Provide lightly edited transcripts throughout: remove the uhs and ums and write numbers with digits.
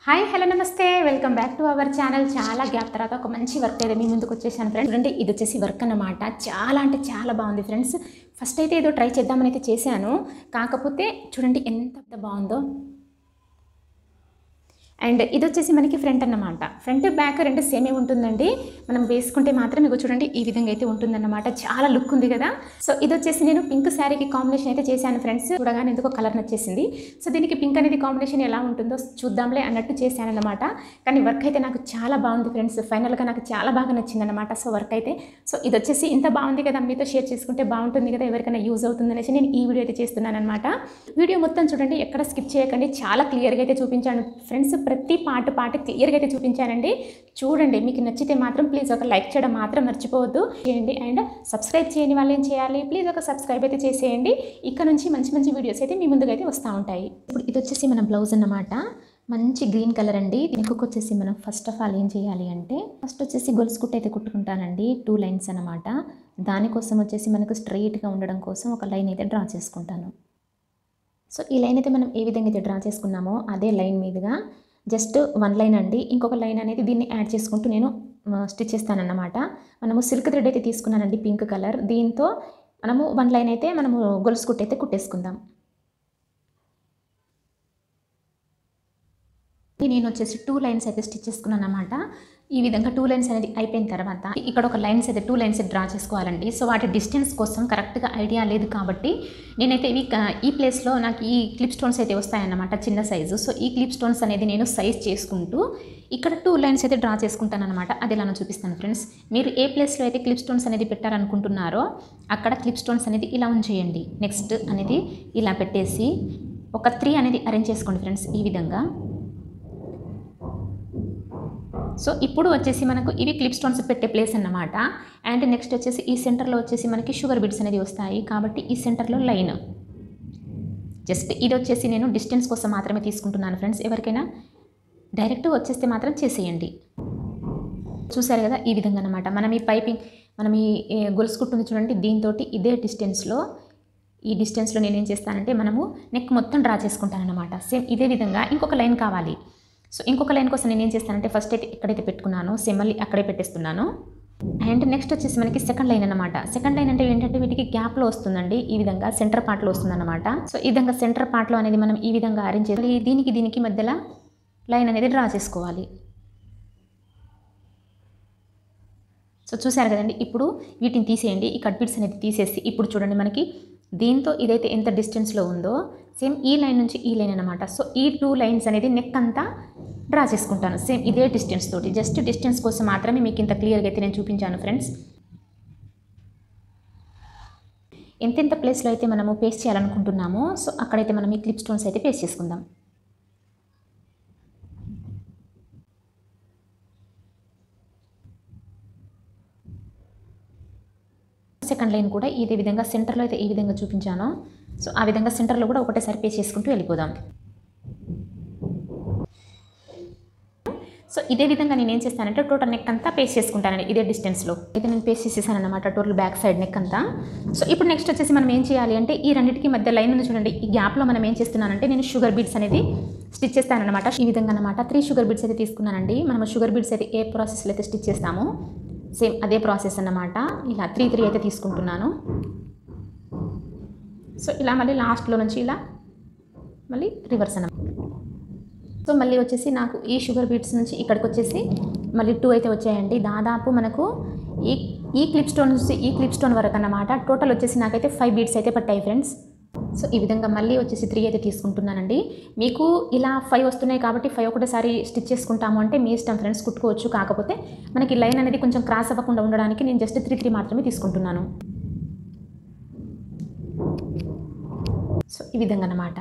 Hi hello నమస్తే welcome back to our channel. చాలా gap తర్వాత ఒక మంచి వర్క్ అయితే మీ ముందుకు వచ్చేసాను ఫ్రెండ్స్. చూడండి, ఇది వచ్చేసి వర్క్ అన్నమాట. చాలా అంటే చాలా బాగుంది ఫ్రెండ్స్. ఫస్ట్ అయితే ఏదో ట్రై చేద్దామని అయితే చేశాను, కాకపోతే చూడండి ఎంత బాగుందో. అండ్ ఇది వచ్చేసి మనకి ఫ్రంట్ అన్నమాట. ఫ్రంట్ బ్యాక్ రెండు సేమే ఉంటుందండి. మనం వేసుకుంటే మాత్రం మీకు చూడండి ఈ విధంగా అయితే ఉంటుందన్నమాట. చాలా లుక్ ఉంది కదా. సో ఇది వచ్చేసి నేను పింక్ శారీకి కాంబినేషన్ అయితే చేశాను ఫ్రెండ్స్. చూడగానే ఎందుకో కలర్ నచ్చేసింది. సో దీనికి పింక్ అనేది కాంబినేషన్ ఎలా ఉంటుందో చూద్దాంలే అన్నట్టు చేశాను అనమాట. కానీ వర్క్ అయితే నాకు చాలా బాగుంది ఫ్రెండ్స్. ఫైనల్గా నాకు చాలా బాగా నచ్చింది అనమాట. సో వర్క్ అయితే ఇది వచ్చేసి ఇంత బాగుంది కదా, మీతో షేర్ చేసుకుంటే బాగుంటుంది కదా, ఎవరికైనా యూజ్ అవుతుంది అనేసి నేను ఈ వీడియో అయితే చేస్తున్నాను అనమాట. వీడియో మొత్తం చూడండి, ఎక్కడ స్కిప్ చేయకండి. చాలా క్లియర్గా అయితే చూపించాను ఫ్రెండ్స్. ప్రతి పాట క్లియర్గా అయితే చూపించానండి. చూడండి, మీకు నచ్చితే మాత్రం ప్లీజ్ ఒక లైక్ చేయడం మాత్రం మర్చిపోవద్దు చేయండి. అండ్ సబ్స్క్రైబ్ చేయని వాళ్ళు ఏం చేయాలి, ప్లీజ్ ఒక సబ్స్క్రైబ్ అయితే చేసేయండి. ఇక్కడ నుంచి మంచి మంచి వీడియోస్ అయితే మీ ముందుకు అయితే వస్తూ ఉంటాయి. ఇప్పుడు ఇది వచ్చేసి మన బ్లౌజ్ అన్నమాట. మంచి గ్రీన్ కలర్ అండి. దీనికి వచ్చేసి మనం ఫస్ట్ ఆఫ్ ఆల్ ఏం చేయాలి అంటే, ఫస్ట్ వచ్చేసి గొలుసు కుట్టు అయితే కుట్టుకుంటానండి. 2 లైన్స్ అనమాట. దానికోసం వచ్చేసి మనకు స్ట్రైట్గా ఉండడం కోసం ఒక లైన్ అయితే డ్రా చేసుకుంటాను. సో ఈ లైన్ అయితే మనం ఏ విధంగా అయితే డ్రా చేసుకున్నామో అదే లైన్ మీదుగా జస్ట్ 1 లైన్ అండి, ఇంకొక లైన్ అనేది దీన్ని యాడ్ చేసుకుంటూ నేను స్టిచ్ చేస్తానన్నమాట. మనము సిల్క్ థ్రెడ్ అయితే తీసుకున్నానండి, పింక్ కలర్. దీంతో మనము 1 లైన్ అయితే మనము గొలుసు కుట్టు అయితే కుట్టేసుకుందాం. నేను వచ్చేసి 2 లైన్స్ అయితే స్టిచ్ చేసుకున్నాను అనమాట. ఈ విధంగా 2 లైన్స్ అనేది అయిపోయిన తర్వాత ఇక్కడ ఒక లైన్స్ అయితే 2 లైన్స్ డ్రా చేసుకోవాలండి. సో వాటి డిస్టెన్స్ కోసం కరెక్ట్గా ఐడియా లేదు కాబట్టి నేనైతే ఈ ప్లేస్లో నాకు ఈ క్లిప్ స్టోన్స్ అయితే వస్తాయన్నమాట, చిన్న సైజు. సో ఈ క్లిప్ స్టోన్స్ అనేది నేను సైజ్ చేసుకుంటూ ఇక్కడ 2 లైన్స్ అయితే డ్రా చేసుకుంటాను అనమాట. అది ఎలా చూపిస్తాను ఫ్రెండ్స్. మీరు ఏ ప్లేస్లో అయితే క్లిప్ స్టోన్స్ అనేది పెట్టారనుకుంటున్నారో అక్కడ క్లిప్ స్టోన్స్ అనేది ఇలా ఉంచేయండి. నెక్స్ట్ అనేది ఇలా పెట్టేసి ఒక 3 అనేది అరేంజ్ చేసుకోండి ఫ్రెండ్స్, ఈ విధంగా. సో ఇప్పుడు వచ్చేసి మనకు ఇవి క్లిప్ స్టోన్స్ పెట్టే ప్లేస్ అన్నమాట. అండ్ నెక్స్ట్ వచ్చేసి ఈ సెంటర్లో వచ్చేసి మనకి షుగర్ బిడ్స్ అనేది వస్తాయి కాబట్టి ఈ సెంటర్లో లైన్ జస్ట్ ఇది వచ్చేసి నేను డిస్టెన్స్ కోసం మాత్రమే తీసుకుంటున్నాను ఫ్రెండ్స్. ఎవరికైనా డైరెక్ట్ వచ్చేస్తే మాత్రం చేసేయండి. చూసారు కదా, ఈ విధంగా అనమాట. మనం ఈ పైపింగ్ మనం ఈ గొలుసు కుట్టుంది చూడండి, దీంతో ఇదే డిస్టెన్స్లో ఈ డిస్టెన్స్లో నేను ఏం చేస్తానంటే మనము నెక్ మొత్తం డ్రా చేసుకుంటాను అనమాట. సేమ్ ఇదే విధంగా ఇంకొక లైన్ కావాలి. సో ఇంకొక లైన్ కోసం నేను ఏం చేస్తానంటే ఫస్ట్ అయితే ఎక్కడైతే పెట్టుకున్నానో సేమ్ మళ్ళీ అక్కడే పెట్టేస్తున్నాను. అండ్ నెక్స్ట్ వచ్చేసి మనకి సెకండ్ లైన్ అనమాట. సెకండ్ లైన్ అంటే ఏంటంటే వీటికి గ్యాప్లో వస్తుందండి, ఈ విధంగా సెంటర్ పార్ట్లో వస్తుందన్నమాట. సో ఈ విధంగా సెంటర్ పార్ట్లో అనేది మనం ఈ విధంగా అరేంజ్ చేయాలి. దీనికి మధ్యలో లైన్ అనేది డ్రా చేసుకోవాలి. సో చూసారు కదండి. ఇప్పుడు వీటిని తీసేయండి, ఈ కట్ బిట్స్ అనేది తీసేసి ఇప్పుడు చూడండి మనకి దీంతో ఇదైతే ఎంత డిస్టెన్స్లో ఉందో సేమ్ ఈ లైన్ నుంచి ఈ లైన్ అనమాట. సో ఈ 2 లైన్స్ అనేది నెక్ అంతా డ్రా చేసుకుంటాను సేమ్ ఇదే డిస్టెన్స్ తోటి. జస్ట్ డిస్టెన్స్ కోసం మాత్రమే మీకు ఇంత క్లియర్గా అయితే నేను చూపించాను ఫ్రెండ్స్. ఎంతెంత ప్లేస్లో అయితే మనము పేస్ట్ చేయాలనుకుంటున్నామో సో అక్కడైతే మనం ఈ క్లిప్ స్టోన్స్ అయితే పేస్ట్ చేసుకుందాం. సెకండ్ లైన్ కూడా ఇదే విధంగా సెంటర్లో అయితే ఈ విధంగా చూపించాను. సో ఆ విధంగా సెంటర్లో కూడా ఒకటేసారి పేస్ట్ చేసుకుంటూ వెళ్ళిపోదాం. సో ఇదే విధంగా నేను ఏం చేస్తానంటే టోటల్ నెక్ అంతా పేస్ట్ చేసుకుంటానండి ఇదే డిస్టెన్స్లో. అయితే నేను పేస్ట్ చేసేసాను అనమాట టోటల్ బ్యాక్ సైడ్ నెక్ అంతా. సో ఇప్పుడు నెక్స్ట్ వచ్చేసి మనం ఏం చేయాలి అంటే ఈ రెండింటికి మధ్య లైన్ ఉంది చూడండి, ఈ గ్యాప్లో మనం ఏం చేస్తున్నానంటే నేను షుగర్ బీడ్స్ అనేది స్టిచ్ చేస్తానమాట. ఈ విధంగా అనమాట 3 షుగర్ బీడ్స్ అయితే తీసుకున్నానండి. మనం షుగర్ బీడ్స్ అయితే ఏ ప్రాసెస్లో అయితే స్టిచ్ చేస్తామో సేమ్ అదే ప్రాసెస్ అన్నమాట. ఇలా 3 అయితే తీసుకుంటున్నాను. సో ఇలా మళ్ళీ లాస్ట్లో నుంచి ఇలా మళ్ళీ రివర్స్ అన్నమాట. సో మళ్ళీ వచ్చేసి నాకు ఈ షుగర్ బీడ్స్ నుంచి ఇక్కడికి వచ్చేసి మళ్ళీ 2 అయితే వచ్చాయండి. దాదాపు మనకు ఈ క్లిప్ స్టోన్ నుంచి ఈ క్లిప్ స్టోన్ వరకు అన్నమాట. టోటల్ వచ్చేసి నాకైతే 5 బీడ్స్ అయితే పట్టాయి ఫ్రెండ్స్. సో ఈ విధంగా మళ్ళీ వచ్చేసి 3 అయితే తీసుకుంటున్నానండి. మీకు ఇలా 5 వస్తున్నాయి కాబట్టి 5 ఒకటేసారి స్టిచ్ చేసుకుంటాము అంటే మీ ఇష్టం ఫ్రెండ్స్, కుట్టుకోవచ్చు. కాకపోతే మనకి లైన్ అనేది కొంచెం క్రాస్ అవ్వకుండా ఉండడానికి నేను జస్ట్ 3 మాత్రమే తీసుకుంటున్నాను. సో ఈ విధంగా అన్నమాట.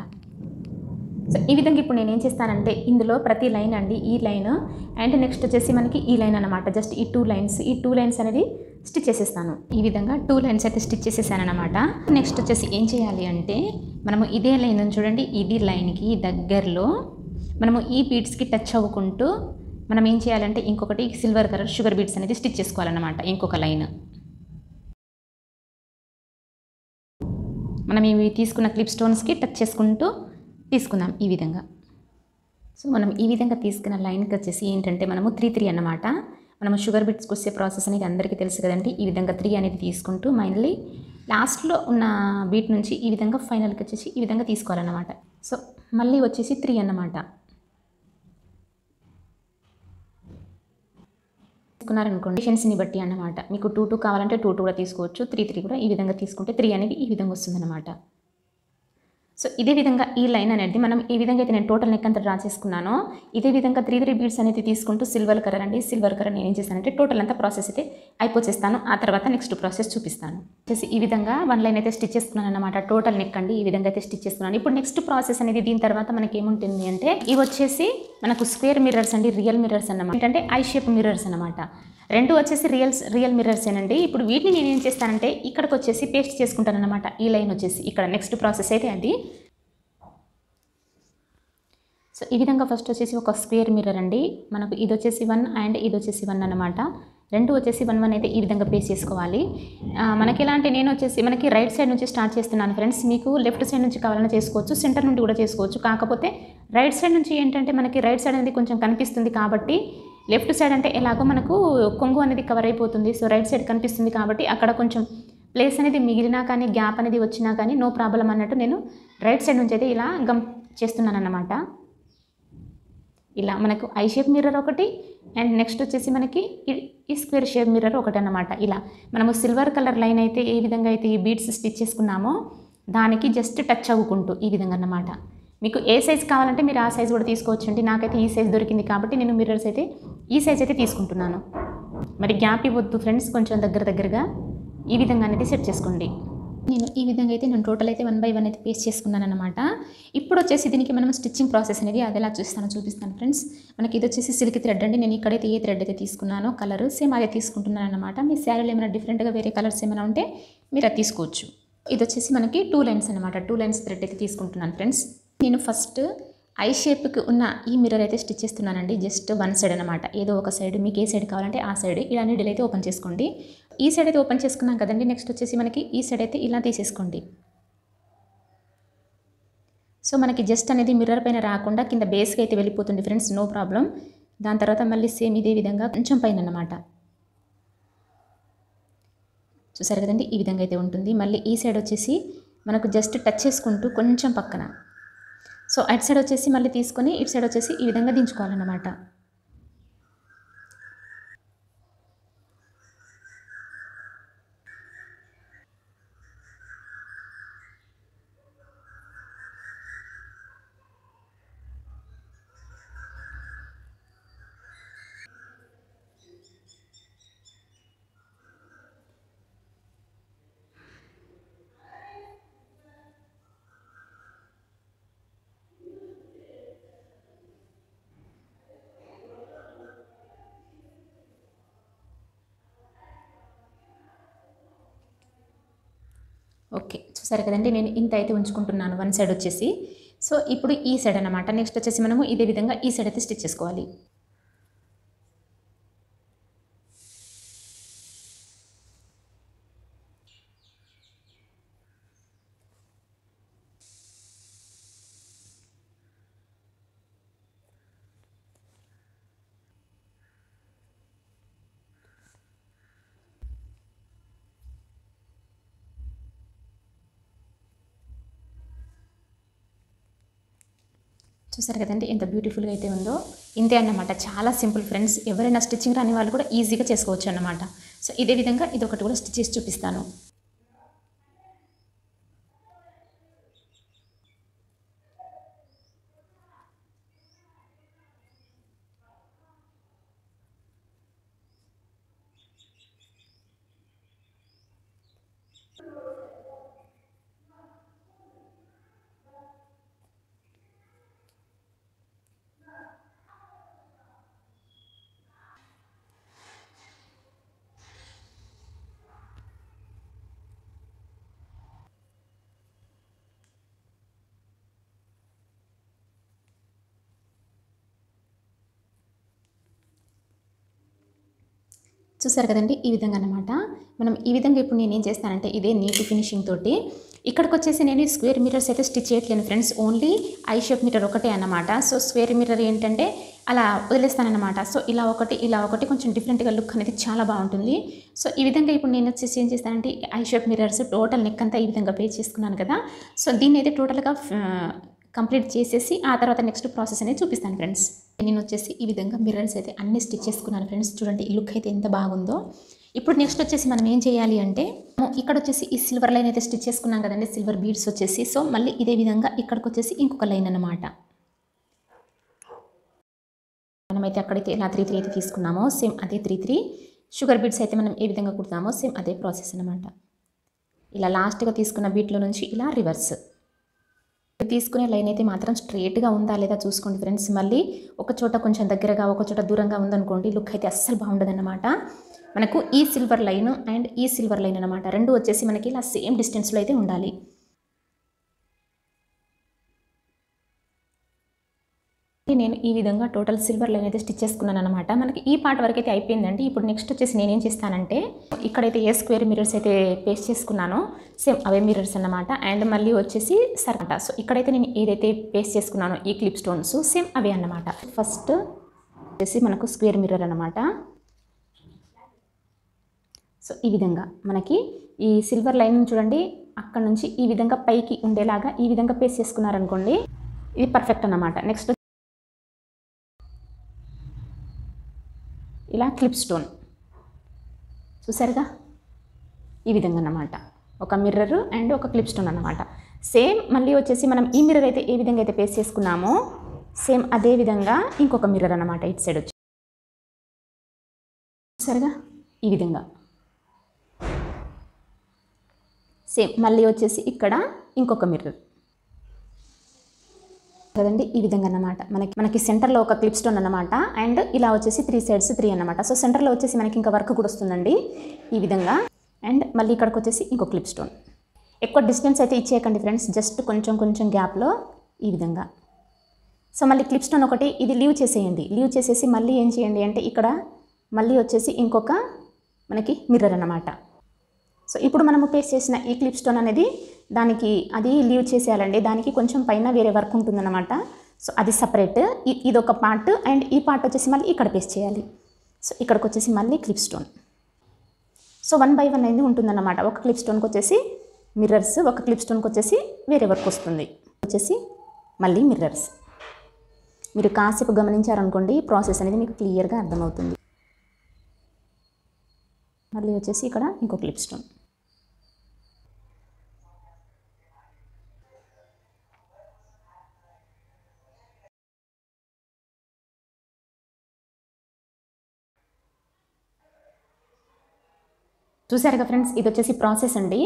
సో ఈ విధంగా ఇప్పుడు నేను ఏం చేస్తానంటే ఇందులో ప్రతి లైన్ అండి, ఈ లైన్ అండ్ నెక్స్ట్ వచ్చేసి మనకి ఈ లైన్ అనమాట. జస్ట్ ఈ 2 లైన్స్ అనేది స్టిచ్ చేసేస్తాను. ఈ విధంగా 2 లైన్స్ అయితే స్టిచ్ చేసేసాను అనమాట. నెక్స్ట్ వచ్చేసి ఏం చేయాలి అంటే మనము ఇదే లైన్ చూడండి, ఇది లైన్కి దగ్గరలో మనము ఈ బీడ్స్కి టచ్ అవ్వకుంటూ మనం ఏం చేయాలంటే ఇంకొకటి సిల్వర్ కలర్ షుగర్ బీడ్స్ అనేది స్టిచ్ చేసుకోవాలన్నమాట. ఇంకొక లైన్ మనం ఇవి తీసుకున్న క్లిప్ స్టోన్స్కి టచ్ చేసుకుంటూ తీసుకుందాం ఈ విధంగా. సో మనం ఈ విధంగా తీసుకున్న లైన్కి వచ్చేసి ఏంటంటే మనము 3 అన్నమాట. మనము షుగర్ బిట్స్ కొచ్చే ప్రాసెస్ అనేది అందరికీ తెలుసు కదండి. ఈ విధంగా 3 అనేది తీసుకుంటూ మైన్లీ లాస్ట్లో ఉన్న బీట్ నుంచి ఈ విధంగా ఫైనల్కి వచ్చేసి ఈ విధంగా తీసుకోవాలన్నమాట. సో మళ్ళీ వచ్చేసి 3 అన్నమాట. తీసుకున్నారనుకోండి డిషన్స్ని బట్టి అన్నమాట. మీకు 2 కావాలంటే 2 కూడా తీసుకోవచ్చు. 3 కూడా ఈ విధంగా తీసుకుంటే 3 అనేది ఈ విధంగా వస్తుందన్నమాట. సో ఇదే విధంగా ఈ లైన్ అనేది మనం ఈ విధంగా అయితే నేను టోటల్ నెక్ అంతా డ్రా చేసుకున్నానో ఇదే విధంగా 3 బీడ్స్ అనేది తీసుకుంటూ సిల్వర్ కలర్ అండి. సిల్వర్ కలర్ నేను ఏం చేస్తానంటే టోటల్ అంతా ప్రాసెస్ అయితే అయిపోచేస్తాను. ఆ తర్వాత నెక్స్ట్ ప్రాసెస్ చూపిస్తాను. వచ్చేసి ఈ విధంగా 1 లైన్ అయితే స్టిచ్ చేసుకున్నాను అన్నమాట. టోటల్ నెక్ అండి ఈ విధంగా అయితే స్టిచ్ చేసుకున్నాను. ఇప్పుడు నెక్స్ట్ ప్రాసెస్ అనేది దీని తర్వాత మనకి ఏముంటుంది అంటే ఇవి వచ్చేసి మనకు స్క్వేర్ మిర్రర్స్ అండి, రియల్ మిర్రర్స్ అన్నమాట. ఏంటంటే ఐ షేప్ మిర్రర్స్ అన్నమాట. 2 వచ్చేసి రియల్ మిర్రర్స్ ఏనండి. ఇప్పుడు వీటిని నేను ఏం చేస్తానంటే ఇక్కడికి వచ్చేసి పేస్ట్ చేసుకుంటాను అన్నమాట. ఈ లైన్ వచ్చేసి ఇక్కడ నెక్స్ట్ ప్రాసెస్ అయితే అది. సో ఈ విధంగా ఫస్ట్ వచ్చేసి ఒక స్క్వేర్ మిర్రర్ అండి. మనకు ఇది వచ్చేసి 1 అండ్ ఇది వచ్చేసి 1 అన్నమాట. 2 వచ్చేసి 1 1 అయితే ఈ విధంగా పేస్ట్ చేసుకోవాలి. మనకి ఎలా అంటే నేను వచ్చేసి మనకి రైట్ సైడ్ నుంచి స్టార్ట్ చేస్తున్నాను ఫ్రెండ్స్. మీకు లెఫ్ట్ సైడ్ నుంచి కావాలన్నా చేసుకోవచ్చు, సెంటర్ నుండి కూడా చేసుకోవచ్చు. కాకపోతే రైట్ సైడ్ నుంచి ఏంటంటే మనకి రైట్ సైడ్ అనేది కొంచెం కనిపిస్తుంది కాబట్టి లెఫ్ట్ సైడ్ అంటే ఎలాగో మనకు కొంగు అనేది కవర్ అయిపోతుంది. సో రైట్ సైడ్ కనిపిస్తుంది కాబట్టి అక్కడ కొంచెం ప్లేస్ అనేది మిగిలినా కానీ గ్యాప్ అనేది వచ్చినా కానీ నో ప్రాబ్లం అన్నట్టు నేను రైట్ సైడ్ నుంచి అయితే ఇలా గమ్ చేస్తున్నాను అన్నమాట. ఇలా మనకు ఐ షేప్ మిర్రర్ ఒకటి అండ్ నెక్స్ట్ వచ్చేసి మనకి ఈ స్క్వేర్ షేప్ మిర్రర్ ఒకటి అన్నమాట. ఇలా మనము సిల్వర్ కలర్ లైన్ అయితే ఏ విధంగా అయితే ఈ బీడ్స్ స్టిచ్ చేసుకున్నామో దానికి జస్ట్ టచ్ అవ్వుకుంటూ ఈ విధంగా అన్నమాట. మీకు ఏ సైజ్ కావాలంటే మీరు ఆ సైజ్ కూడా తీసుకోవచ్చండి. నాకైతే ఈ సైజ్ దొరికింది కాబట్టి నేను మిర్రర్స్ అయితే ఈ సైజ్ అయితే తీసుకుంటున్నాను. మరి గ్యాప్ ఇవ్వద్దు ఫ్రెండ్స్, కొంచెం దగ్గరగా ఈ విధంగా అనేది సెట్ చేసుకోండి. నేను ఈ విధంగా అయితే నేను టోటల్ అయితే 1 బై 1 అయితే పేస్ట్ చేసుకున్నాను అనమాట. ఇప్పుడు వచ్చేసి దీనికి మనం స్టిచ్చింగ్ ప్రాసెస్ అనేది అది ఎలా చూపిస్తాను ఫ్రెండ్స్. మనకి ఇది వచ్చేసి సిల్క్ థ్రెడ్ అండి. నేను ఇక్కడైతే ఏ థ్రెడ్ అయితే తీసుకున్నానో కలర్ సేమ్ అదే తీసుకుంటున్నాను అనమాట. మీ శారీలో ఏమైనా డిఫరెంట్గా వేరే కలర్స్ ఏమైనా ఉంటే మీరు అది తీసుకోవచ్చు. ఇది వచ్చేసి మనకి 2 లైన్స్ అనమాట. 2 లైన్స్ థ్రెడ్ అయితే తీసుకుంటున్నాను ఫ్రెండ్స్. నేను ఫస్ట్ ఐ షేప్కి ఉన్న ఈ మిర్రర్ అయితే స్టిచ్ చేస్తున్నానండి. జస్ట్ 1 సైడ్ అనమాట. ఏదో ఒక సైడ్ మీకు ఏ సైడ్ కావాలంటే ఆ సైడ్ ఇలా నీడిల్ అయితే ఓపెన్ చేసుకోండి. ఈ సైడ్ అయితే ఓపెన్ చేసుకున్నాం కదండి. నెక్స్ట్ వచ్చేసి మనకి ఈ సైడ్ అయితే ఇలా తీసేసుకోండి. సో మనకి జస్ట్ అనేది మిర్రర్ పైన రాకుండా కింద బేస్కి అయితే వెళ్ళిపోతుంది ఫ్రెండ్స్, నో ప్రాబ్లం. దాని తర్వాత మళ్ళీ సేమ్ ఇదే విధంగా కొంచెం పైన అన్నమాట. చూసారు కదండి, ఈ విధంగా అయితే ఉంటుంది. మళ్ళీ ఈ సైడ్ వచ్చేసి మనకు జస్ట్ టచ్ చేసుకుంటూ కొంచెం పక్కన, సో అటు సైడ్ వచ్చేసి మళ్ళీ తీసుకొని ఇటు సైడ్ వచ్చేసి ఈ విధంగా దించుకోవాలన్నమాట. ఓకే, చూసారు కదండి, నేను ఇంత అయితే ఉంచుకుంటున్నాను 1 సైడ్ వచ్చేసి. సో ఇప్పుడు ఈ సైడ్ అన్నమాట. నెక్స్ట్ వచ్చేసి మనము ఇదే విధంగా ఈ సైడ్ అయితే స్టిచ్ చేసుకోవాలి. చూసారు కదండి ఎంత బ్యూటిఫుల్గా అయితే ఉందో. ఇంతే అన్నమాట, చాలా సింపుల్ ఫ్రెండ్స్. ఎవరైనా స్టిచ్చింగ్ రాని వాళ్ళు కూడా ఈజీగా చేసుకోవచ్చు అన్నమాట. సో ఇదే విధంగా ఇది ఒకటి కూడా స్టిచ్ చేసి చూపిస్తాను. చూసారు కదండి, ఈ విధంగా అన్నమాట. మనం ఈ విధంగా ఇప్పుడు నేను ఏం చేస్తానంటే ఇదే నీట్ ఫినిషింగ్ తోటి ఇక్కడికి వచ్చేసి నేను స్క్వేర్ మిర్రర్స్ అయితే స్టిచ్ చేయట్లేను friends, only I shape mirror ఒకటే అన్నమాట. సో స్క్వేర్ మిర్రర్ ఏంటంటే అలా వదిలేస్తానన్నమాట. సో ఇలా ఒకటి కొంచెం డిఫరెంట్గా లుక్ అనేది చాలా బాగుంటుంది. సో ఈ విధంగా ఇప్పుడు నేను వచ్చేసి ఏం చేస్తానంటే I shape mirrors total neck అంతా ఈ విధంగా పే చేసుకున్నాను కదా. సో దీన్ని అయితే టోటల్గా కంప్లీట్ చేసేసి ఆ తర్వాత నెక్స్ట్ ప్రాసెస్ అనేది చూపిస్తాను ఫ్రెండ్స్. నేను వచ్చేసి ఈ విధంగా మిర్రర్స్ అయితే అన్ని స్టిచ్ చేసుకున్నాను ఫ్రెండ్స్. చూడండి ఈ లుక్ అయితే ఎంత బాగుందో. ఇప్పుడు నెక్స్ట్ వచ్చేసి మనం ఏం చేయాలి అంటే ఇక్కడ వచ్చేసి ఈ సిల్వర్ లైన్ అయితే స్టిచ్ చేసుకున్నాం కదండి, సిల్వర్ బీడ్స్ వచ్చేసి. సో మళ్ళీ ఇదే విధంగా ఇక్కడికి వచ్చేసి ఇంకొక లైన్ అన్నమాట. మనమైతే అక్కడైతే ఇలా 3 3 అయితే తీసుకున్నామో సేమ్ అదే 3 3 షుగర్ బీడ్స్ అయితే మనం ఏ విధంగా కుడతామో సేమ్ అదే ప్రాసెస్ అన్నమాట. ఇలా లాస్ట్గా తీసుకున్న బీట్లో నుంచి ఇలా రివర్స్ తీసుకునే లైన్ అయితే మాత్రం స్ట్రైట్గా ఉందా లేదా చూసుకోండి ఫ్రెండ్స్. మళ్ళీ ఒక చోట కొంచెం దగ్గరగా ఒక చోట దూరంగా ఉందనుకోండి లుక్ అయితే అస్సలు బాగుండదు అన్నమాట. మనకు ఈ సిల్వర్ లైన్ అండ్ ఈ సిల్వర్ లైన్ అన్నమాట, రెండు వచ్చేసి మనకి ఇలా సేమ్ డిస్టెన్స్లో అయితే ఉండాలి. నేను ఈ విధంగా టోటల్ సిల్వర్ లైన్ అయితే స్టిచ్ చేసుకున్నాను అనమాట. మనకి ఈ పార్ట్ వరకు అయితే అయిపోయిందండి. ఇప్పుడు నెక్స్ట్ వచ్చేసి నేనేం చేస్తానంటే ఇక్కడైతే ఏ స్క్వేర్ మిర్రర్స్ అయితే పేస్ట్ చేసుకున్నానో సేమ్ అవే మిర్రర్స్ అన్నమాట. అండ్ మళ్ళీ వచ్చేసి సర్కట. సో ఇక్కడైతే నేను ఏదైతే పేస్ట్ చేసుకున్నానో ఈ క్లిప్ స్టోన్స్ సేమ్ అవే అన్నమాట. ఫస్ట్ వచ్చేసి మనకు స్క్వేర్ మిర్రర్ అన్నమాట. సో ఈ విధంగా మనకి ఈ సిల్వర్ లైన్ చూడండి, అక్కడ నుంచి ఈ విధంగా పైకి ఉండేలాగా ఈ విధంగా పేస్ట్ చేసుకున్నారనుకోండి, ఇది పర్ఫెక్ట్ అన్నమాట. నెక్స్ట్ ఇలా క్లిప్ స్టోన్ చూసారుగా, ఈ విధంగా అన్నమాట. ఒక మిర్రర్ అండ్ ఒక క్లిప్ స్టోన్ అన్నమాట. సేమ్ మళ్ళీ వచ్చేసి మనం ఈ మిర్రర్ అయితే ఏ విధంగా అయితే పేస్ట్ చేసుకున్నామో సేమ్ అదే విధంగా ఇంకొక మిర్రర్ అన్నమాట. ఇటు సైడ్ వచ్చి చూసారుగా ఈ విధంగా సేమ్ మళ్ళీ వచ్చేసి ఇక్కడ ఇంకొక మిర్రర్ కదండి, ఈ విధంగా అన్నమాట. మనకి సెంటర్లో ఒక క్లిప్ స్టోన్ అన్నమాట. అండ్ ఇలా వచ్చేసి 3 సైడ్స్ 3 అన్నమాట. సో సెంటర్లో వచ్చేసి మనకి ఇంకా వర్క్ కూడా వస్తుందండి ఈ విధంగా. అండ్ మళ్ళీ ఇక్కడికి వచ్చేసి ఇంకో క్లిప్ స్టోన్. ఎక్కువ డిస్టెన్స్ అయితే ఇచ్చేయకండి ఫ్రెండ్స్, జస్ట్ కొంచెం గ్యాప్లో ఈ విధంగా. సో మళ్ళీ క్లిప్ స్టోన్ ఒకటి ఇది లీవ్ చేసేయండి. లీవ్ చేసేసి మళ్ళీ ఏం చేయండి అంటే ఇక్కడ మళ్ళీ వచ్చేసి ఇంకొక మనకి మిర్రర్ అన్నమాట. సో ఇప్పుడు మనము పేస్ట్ చేసిన ఈ క్లిప్ స్టోన్ అనేది దానికి అది లీవ్ చేసేయాలండి. దానికి కొంచెం పైన వేరే వర్క్ ఉంటుందన్నమాట. సో అది సపరేట్, ఇది ఒక పార్ట్. అండ్ ఈ పార్ట్ వచ్చేసి మళ్ళీ ఇక్కడ పేస్ట్ చేయాలి. సో ఇక్కడికి వచ్చేసి మళ్ళీ క్లిప్ స్టోన్. సో 1 by 1 అనేది ఉంటుందన్నమాట. ఒక క్లిప్ స్టోన్కి వచ్చేసి మిర్రర్స్, ఒక క్లిప్ స్టోన్కి వచ్చేసి వేరే వర్క్ వస్తుంది. వచ్చేసి మళ్ళీ మిర్రర్స్. మీరు కాసేపు గమనించారనుకోండి ప్రాసెస్ అనేది మీకు క్లియర్గా అర్థమవుతుంది. మళ్ళీ వచ్చేసి ఇక్కడ ఇంకో క్లిప్ స్టోన్. చూసారుగా ఫ్రెండ్స్, ఇది వచ్చేసి ప్రాసెస్ అండి.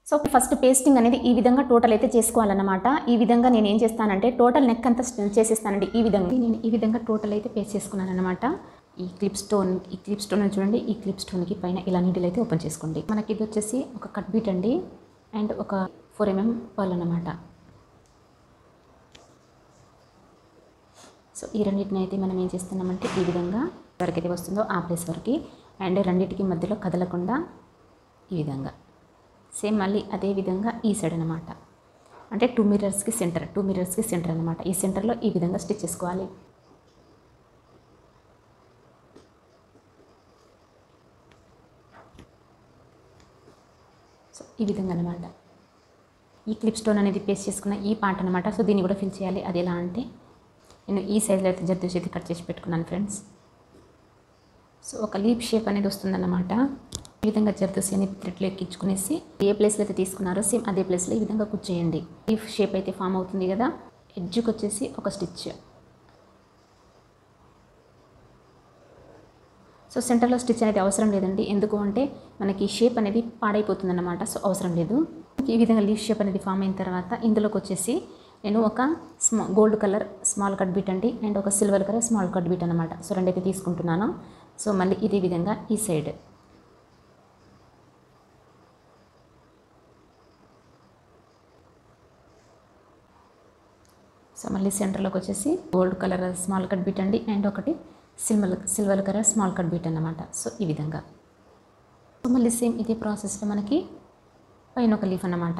సో ఫస్ట్ పేస్టింగ్ అనేది ఈ విధంగా టోటల్ అయితే చేసుకోవాలన్నమాట. ఈ విధంగా నేను ఏం చేస్తానంటే టోటల్ నెక్ అంతా చేసేస్తానండి. ఈ విధంగా నేను ఈ విధంగా టోటల్ అయితే పేస్ట్ చేసుకున్నాను అనమాట. ఈ క్లిప్ స్టోన్ చూడండి, ఈ క్లిప్ స్టోన్కి పైన ఇలా నీడిల్ అయితే ఓపెన్ చేసుకోండి. మనకి ఇది వచ్చేసి ఒక కట్ బీట్ అండి అండ్ ఒక 4 mm పర్ల్ అన్నమాట. సో ఈ రెండింటిని అయితే మనం ఏం చేస్తున్నామంటే ఈ విధంగా వరకు అయితే వస్తుందో ఆ ప్లేస్ వరకు అండ్ రెండింటికి మధ్యలో కదలకుండా ఈ విధంగా సేమ్ మళ్ళీ అదే విధంగా ఈ సైడ్ అనమాట. అంటే 2 మిర్రర్స్కి సెంటర్ అనమాట. ఈ సెంటర్లో ఈ విధంగా స్టిచ్ చేసుకోవాలి. సో ఈ విధంగా అనమాట. ఈ క్లిప్ స్టోన్ అనేది పేస్ట్ చేసుకున్న ఈ పార్ట్ అనమాట. సో దీన్ని కూడా ఫిల్ చేయాలి. అది ఎలా అంటే నేను ఈ సైజ్లో అయితే జర్దోసి అయితే కట్ చేసి పెట్టుకున్నాను ఫ్రెండ్స్. సో ఒక లీప్ షేప్ అనేది వస్తుందన్నమాట. ఈ విధంగా జర్దోసి అనేది థ్రెడ్లో ఎక్కించుకునేసి ఏ ప్లేస్లో అయితే తీసుకున్నారో సేమ్ అదే ప్లేస్లో ఈ విధంగా కూర్చేయండి. లీఫ్ షేప్ అయితే ఫామ్ అవుతుంది కదా. ఎడ్జ్కి వచ్చేసి ఒక స్టిచ్. సో సెంటర్లో స్టిచ్ అనేది అవసరం లేదండి. ఎందుకు అంటే మనకి షేప్ అనేది పాడైపోతుంది అన్నమాట. సో అవసరం లేదు. ఈ విధంగా లీఫ్ షేప్ అనేది ఫామ్ అయిన తర్వాత ఇందులోకి వచ్చేసి నేను ఒక gold colour small cut beat అండి అండ్ ఒక silver colour small cut beat అనమాట. సో రెండైతే తీసుకుంటున్నాను. సో మళ్ళీ ఇదే విధంగా ఈ సైడ్ సో మళ్ళీ సెంటర్లోకి వచ్చేసి gold colour small cut beat అండి అండ్ ఒకటి silver colour small cut beat అన్నమాట. సో ఈ విధంగా సో మళ్ళీ సేమ్ ఇదే ప్రాసెస్లో మనకి పైన ఒక లీఫ్ అన్నమాట.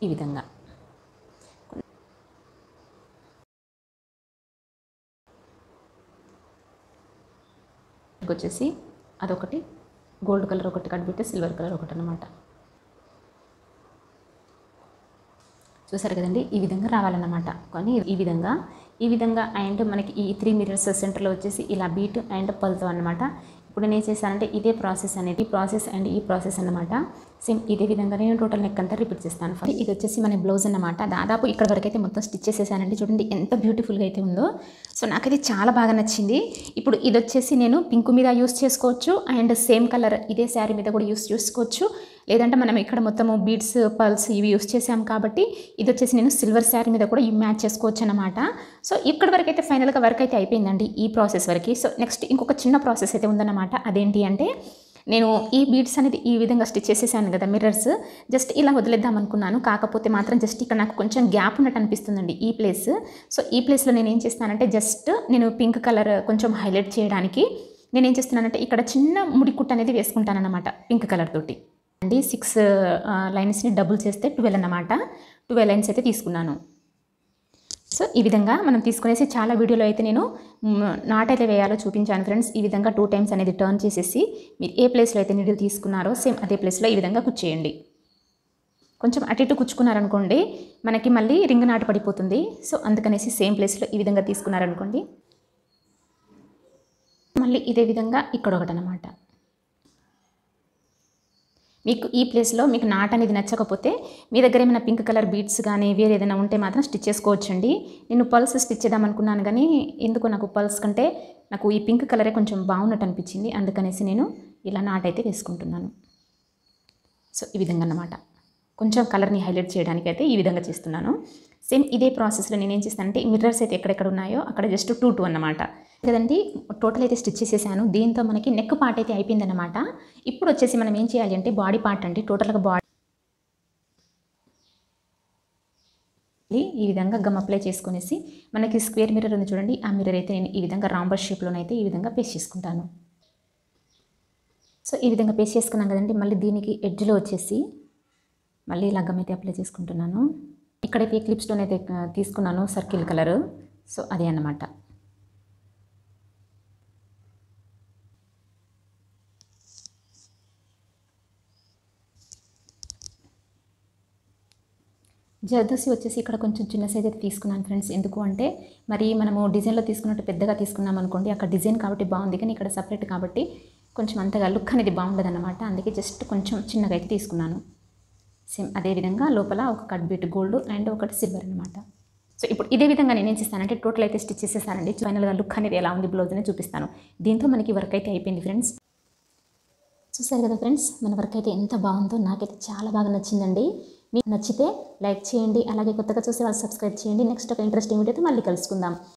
ఈ విధంగా వచ్చేసి అదొకటి గోల్డ్ కలర్ ఒకటి కట్ పెట్టి సిల్వర్ కలర్ ఒకటి అన్నమాట. చూసారు కదండి, ఈ విధంగా రావాలన్నమాట. కానీ ఈ విధంగా అండ్ మనకి ఈ 3 మిర్రర్స్ సెంటర్లో వచ్చేసి ఇలా బీట్ అండ్ పల్తో అన్నమాట. ఇప్పుడు నేను ఏం చేశానంటే ఇదే ప్రాసెస్ అనేది ఈ ప్రాసెస్ అన్నమాట. సేమ్ ఇదే విధంగా నేను టోటల్ నెక్ అంతా రిపీట్ చేస్తాను. ఇది వచ్చేసి మన బ్లౌజ్ అన్నమాట. దాదాపు ఇక్కడ వరకు అయితే మొత్తం స్టిచ్ చేసేసానండి. చూడండి ఎంత బ్యూటిఫుల్గా అయితే ఉందో. సో నాకైతే చాలా బాగా నచ్చింది. ఇప్పుడు ఇది వచ్చేసి నేను పింక్ మీద యూస్ చేసుకోవచ్చు అండ్ సేమ్ కలర్ ఇదే శారీ మీద కూడా యూస్ చేసుకోవచ్చు. లేదంటే మనం ఇక్కడ మొత్తము బీడ్స్ పల్స్ ఇవి యూస్ చేసాం కాబట్టి ఇది వచ్చేసి నేను సిల్వర్ శారీ మీద కూడా మ్యాచ్ చేసుకోవచ్చు అన్నమాట. సో ఇక్కడ వరకు అయితే ఫైనల్గా వర్క్ అయితే అయిపోయిందండి ఈ ప్రాసెస్ వరకు. సో నెక్స్ట్ ఇంకొక చిన్న ప్రాసెస్ అయితే ఉందన్నమాట. అదేంటి అంటే నేను ఈ బీడ్స్ అనేది ఈ విధంగా స్టిచ్ చేసేసాను కదా మిర్రర్స్, జస్ట్ ఇలా వదిలేద్దాం అనుకున్నాను. కాకపోతే మాత్రం జస్ట్ ఇక్కడ నాకు కొంచెం గ్యాప్ ఉన్నట్టు అనిపిస్తుందండి ఈ ప్లేస్. సో ఈ ప్లేస్లో నేను ఏం చేస్తానంటే జస్ట్ నేను పింక్ కలర్ కొంచెం హైలైట్ చేయడానికి నేను ఏం చేస్తున్నానంటే ఇక్కడ చిన్న ముడి కుట్ట అనేది వేసుకుంటాను అన్నమాట పింక్ కలర్ తోటి. అండి 6 లైన్స్ని డబుల్ చేస్తే 12 అన్నమాట. 12 లైన్స్ అయితే తీసుకున్నాను. సో ఈ విధంగా మనం తీసుకునేసి చాలా వీడియోలో అయితే నేను నాట్ అయితే వేయాలో చూపించాను ఫ్రెండ్స్. ఈ విధంగా 2 టైమ్స్ అనేది టర్న్ చేసేసి మీరు ఏ ప్లేస్లో అయితే నీడిల్ తీసుకున్నారో సేమ్ అదే ప్లేస్లో ఈ విధంగా కుచ్చేయండి. కొంచెం అటు ఇటు కుచ్చుకున్నారనుకోండి మనకి మళ్ళీ రింగ్ నాటు పడిపోతుంది. సో అందుకనేసి సేమ్ ప్లేస్లో ఈ విధంగా తీసుకున్నారనుకోండి మళ్ళీ ఇదే విధంగా ఇక్కడ ఒకటి అన్నమాట. మీకు ఈ ప్లేస్లో మీకు నాట్ అనేది నచ్చకపోతే మీ దగ్గర ఏమైనా పింక్ కలర్ బీడ్స్ కానీ వేరే ఏదైనా ఉంటే మాత్రం స్టిచ్ చేసుకోవచ్చండి. నేను పల్స్ స్టిచ్ చేద్దాం అనుకున్నాను కానీ ఎందుకో నాకు పల్స్ కంటే నాకు ఈ పింక్ కలరే కొంచెం బాగున్నట్టు అనిపించింది. అందుకనేసి నేను ఇలా నాట్ అయితే వేసుకుంటున్నాను. సో ఈ విధంగా అన్నమాట. కొంచెం కలర్ని హైలైట్ చేయడానికి అయితే ఈ విధంగా చేస్తున్నాను. సేమ్ ఇదే ప్రాసెస్లో నేను ఏం చేస్తానంటే ఈ మిర్రర్స్ అయితే ఎక్కడెక్కడ ఉన్నాయో అక్కడ జస్ట్ 2 అన్నమాట కదండి. టోటల్ అయితే స్టిచ్ చేసేసాను. దీంతో మనకి నెక్ పార్ట్ అయితే అయిపోయిందన్నమాట. ఇప్పుడు వచ్చేసి మనం ఏం చేయాలి అంటే బాడీ పార్ట్ అండి. టోటల్గా బాడీ ఈ విధంగా గమ్ అప్లై చేసుకునేసి మనకి స్క్వేర్ మిర్రర్ ఉంది చూడండి, ఆ మిర్రర్ అయితే నేను ఈ విధంగా రాంబర్ షేప్లోనైతే ఈ విధంగా పేస్ట్ చేసుకుంటాను. సో ఈ విధంగా పేస్ట్ చేసుకున్నాం కదండి. మళ్ళీ దీనికి ఎడ్జ్లో వచ్చేసి మళ్ళీ ఇలా గమ్ అయితే అప్లై చేసుకుంటున్నాను. ఇక్కడైతే క్లిప్ స్టోన్ అయితే తీసుకున్నాను సర్కిల్ కలరు. సో అదే అన్నమాట. జర్దోసి వచ్చేసి ఇక్కడ కొంచెం చిన్న సైజ్ అయితే తీసుకున్నాను ఫ్రెండ్స్. ఎందుకు అంటే మరి మనము డిజైన్లో తీసుకున్నట్టు పెద్దగా తీసుకున్నాం అనుకోండి, అక్కడ డిజైన్ కాబట్టి బాగుంది కానీ ఇక్కడ సపరేట్ కాబట్టి కొంచెం అంతగా లుక్ అనేది బాగుండదు అన్నమాట. అందుకే జస్ట్ కొంచెం చిన్నగా అయితే తీసుకున్నాను. సేమ్ అదేవిధంగా లోపల ఒక కట్ బీట్ గోల్డ్ అండ్ ఒకటి సిల్వర్ అనమాట. సో ఇప్పుడు ఇదే విధంగా నేను ఏం చేస్తానంటే టోటల్ అయితే స్టిచ్ చేసేసానండి. ఫైనల్గా లుక్ అనేది ఎలా ఉంది బ్లౌజ్ అనేది చూపిస్తాను. దీంతో మనకి వర్క్ అయితే అయిపోయింది ఫ్రెండ్స్. చూసారు కదా ఫ్రెండ్స్, మన వర్క్ అయితే ఎంత బాగుందో నాకైతే చాలా బాగా నచ్చిందండి. మీకు నచ్చితే లైక్ చేయండి, అలాగే కొత్తగా చూసే వాళ్ళు సబ్స్క్రైబ్ చేయండి. నెక్స్ట్ ఒక ఇంట్రెస్టింగ్ వీడియోతో మళ్ళీ కలుసుకుందాం.